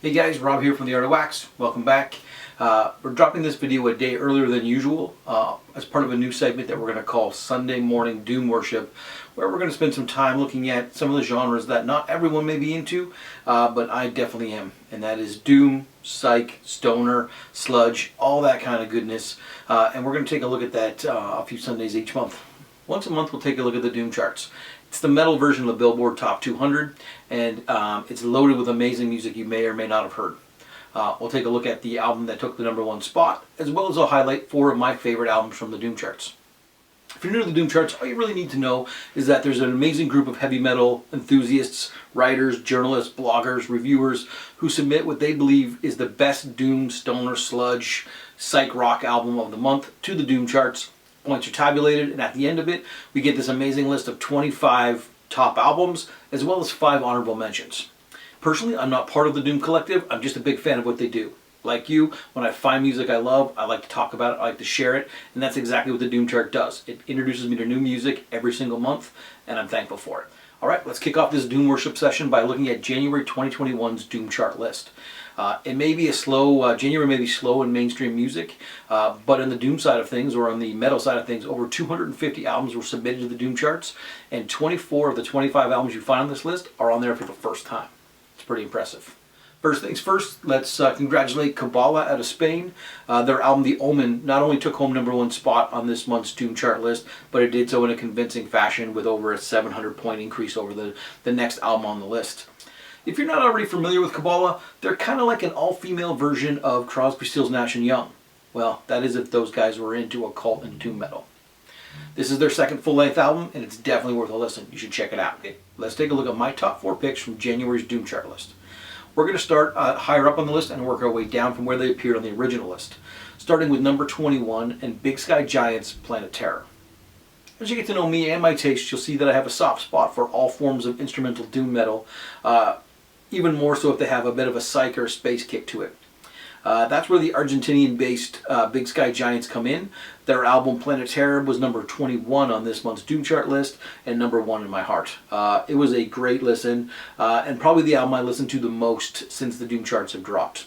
Hey guys, Rob here from The Art of Wax. Welcome back. We're dropping this video a day earlier than usual as part of a new segment that we're going to call Sunday Morning Doom Worship, where we're going to spend some time looking at some of the genres that not everyone may be into, but I definitely am. And that is doom, psych, stoner, sludge, all that kind of goodness. And we're going to take a look at that a few Sundays each month. Once a month we'll take a look at the doom charts. It's the metal version of the Billboard Top 200, and it's loaded with amazing music you may or may not have heard. We'll take a look at the album that took the #1 spot, as well as I'll highlight 4 of my favorite albums from the doom charts. If you're new to the doom charts, all you really need to know is that there's an amazing group of heavy metal enthusiasts, writers, journalists, bloggers, reviewers who submit what they believe is the best doom, stoner, sludge, psych rock album of the month to the doom charts. Points are tabulated, and at the end of it, we get this amazing list of 25 top albums, as well as 5 honorable mentions. Personally, I'm not part of the Doom Collective. I'm just a big fan of what they do. Like you, when I find music I love, I like to talk about it, I like to share it, and that's exactly what the Doom Chart does. It introduces me to new music every single month, and I'm thankful for it. Alright, let's kick off this Doom Worship session by looking at January 2021's Doom Chart list. It may be a slow, January may be slow in mainstream music, but on the Doom side of things, or on the metal side of things, over 250 albums were submitted to the Doom charts, and 24 of the 25 albums you find on this list are on there for the first time. It's pretty impressive. First things first, let's congratulate Kabbalah out of Spain. Their album The Omen not only took home #1 spot on this month's Doom chart list, but it did so in a convincing fashion with over a 700-point increase over the next album on the list. If you're not already familiar with Kabbalah, they're kind of like an all-female version of Crosby, Stills, Nash & Young. Well, that is if those guys were into occult and doom metal. This is their second full-length album, and it's definitely worth a listen. You should check it out. Let's take a look at my top 4 picks from January's Doom chart list. We're going to start higher up on the list and work our way down from where they appeared on the original list, starting with number 21 and Big Sky Giant's Planet Terror. As you get to know me and my taste, you'll see that I have a soft spot for all forms of instrumental doom metal, even more so if they have a bit of a psych or space kick to it. That's where the Argentinian-based Big Sky Giants come in. Their album Planet Terror was number 21 on this month's Doom chart list, and #1 in my heart. It was a great listen, and probably the album I listened to the most since the Doom charts have dropped.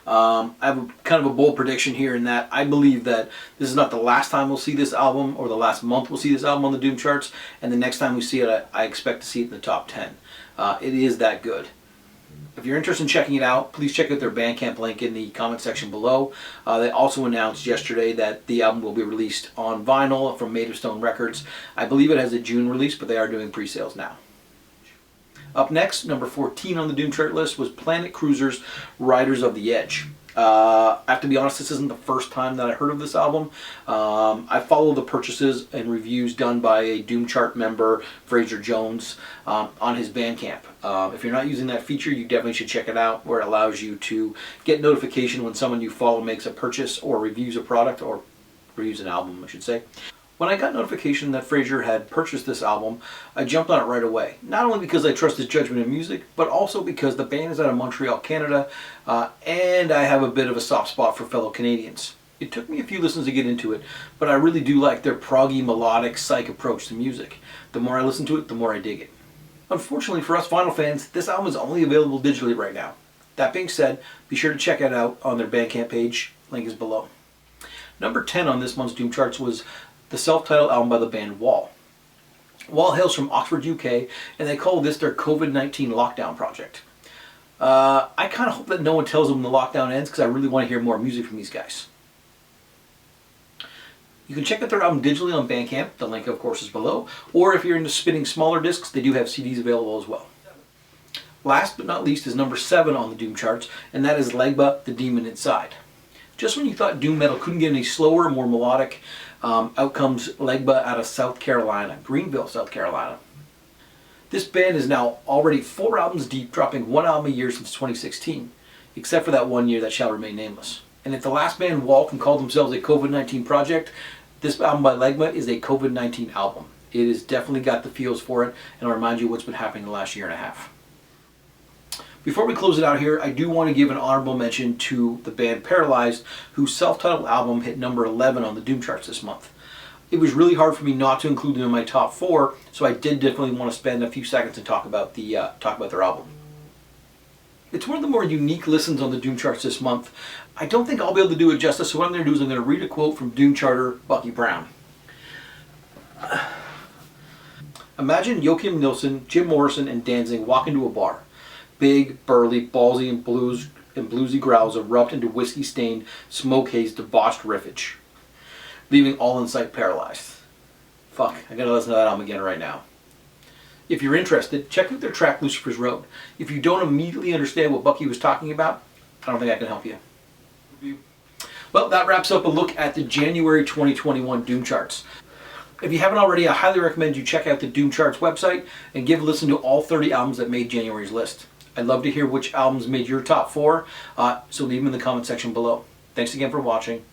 I have kind of a bold prediction here in that I believe that this is not the last time we'll see this album, or the last month we'll see this album on the Doom charts, and the next time we see it, I expect to see it in the top 10. It is that good. If you're interested in checking it out, please check out their Bandcamp link in the comment section below. They also announced yesterday that the album will be released on vinyl from Made of Stone Records. I believe it has a June release, but they are doing pre-sales now. Up next, number 14 on the Doom chart list was Planet Cruiser's Riders of the Edge. I have to be honest, this isn't the first time that I heard of this album. I follow the purchases and reviews done by a Doom chart member, Fraser Jones, on his Bandcamp. If you're not using that feature, you definitely should check it out, where it allows you to get notification when someone you follow makes a purchase or reviews a product, or reviews an album, I should say. When I got notification that Fraser had purchased this album, I jumped on it right away. Not only because I trust his judgment in music, but also because the band is out of Montreal, Canada, and I have a bit of a soft spot for fellow Canadians. It took me a few listens to get into it, but I really do like their proggy, melodic, psych approach to music. The more I listen to it, the more I dig it. Unfortunately for us vinyl fans, this album is only available digitally right now. That being said, be sure to check it out on their Bandcamp page. Link is below. Number 10 on this month's Doom charts was the self-titled album by the band Wall. Wall hails from Oxford, UK, and they call this their COVID-19 lockdown project. I kind of hope that no one tells them the lockdown ends, because I really want to hear more music from these guys. You can check out their album digitally on Bandcamp. The link, of course, is below. Or if you're into spinning smaller discs, they do have CDs available as well. Last but not least is number 7 on the Doom charts, and that is Legba, The Demon Inside. Just when you thought doom metal couldn't get any slower, more melodic, out comes Legba out of South Carolina, Greenville, South Carolina. This band is now already 4 albums deep, dropping 1 album a year since 2016, except for that 1 year that shall remain nameless. And if the last band, Wall, can call themselves a COVID-19 project, this album by Legba is a COVID-19 album. It has definitely got the feels for it, and I'll remind you what's been happening the last year and a half. Before we close it out here, I do want to give an honorable mention to the band Paralyzed, whose self-titled album hit number 11 on the Doom charts this month. It was really hard for me not to include them in my top 4, so I did definitely want to spend a few seconds and talk about their album. It's one of the more unique listens on the Doom charts this month. I don't think I'll be able to do it justice, so what I'm going to do is I'm going to read a quote from Doom charter Bucky Brown. Imagine Joachim Nilsson, Jim Morrison, and Danzig walk into a bar. Big, burly, ballsy, and bluesy growls erupt into whiskey-stained, smoke-hazed, debauched riffage, leaving all in sight paralyzed. Fuck, I gotta listen to that album again right now. If you're interested, check out their track Lucifer's Road. If you don't immediately understand what Bucky was talking about, I don't think I can help you. Well, that wraps up a look at the January 2021 Doom charts. If you haven't already, I highly recommend you check out the Doom charts website and give a listen to all 30 albums that made January's list. I'd love to hear which albums made your top 4, so leave them in the comment section below. Thanks again for watching.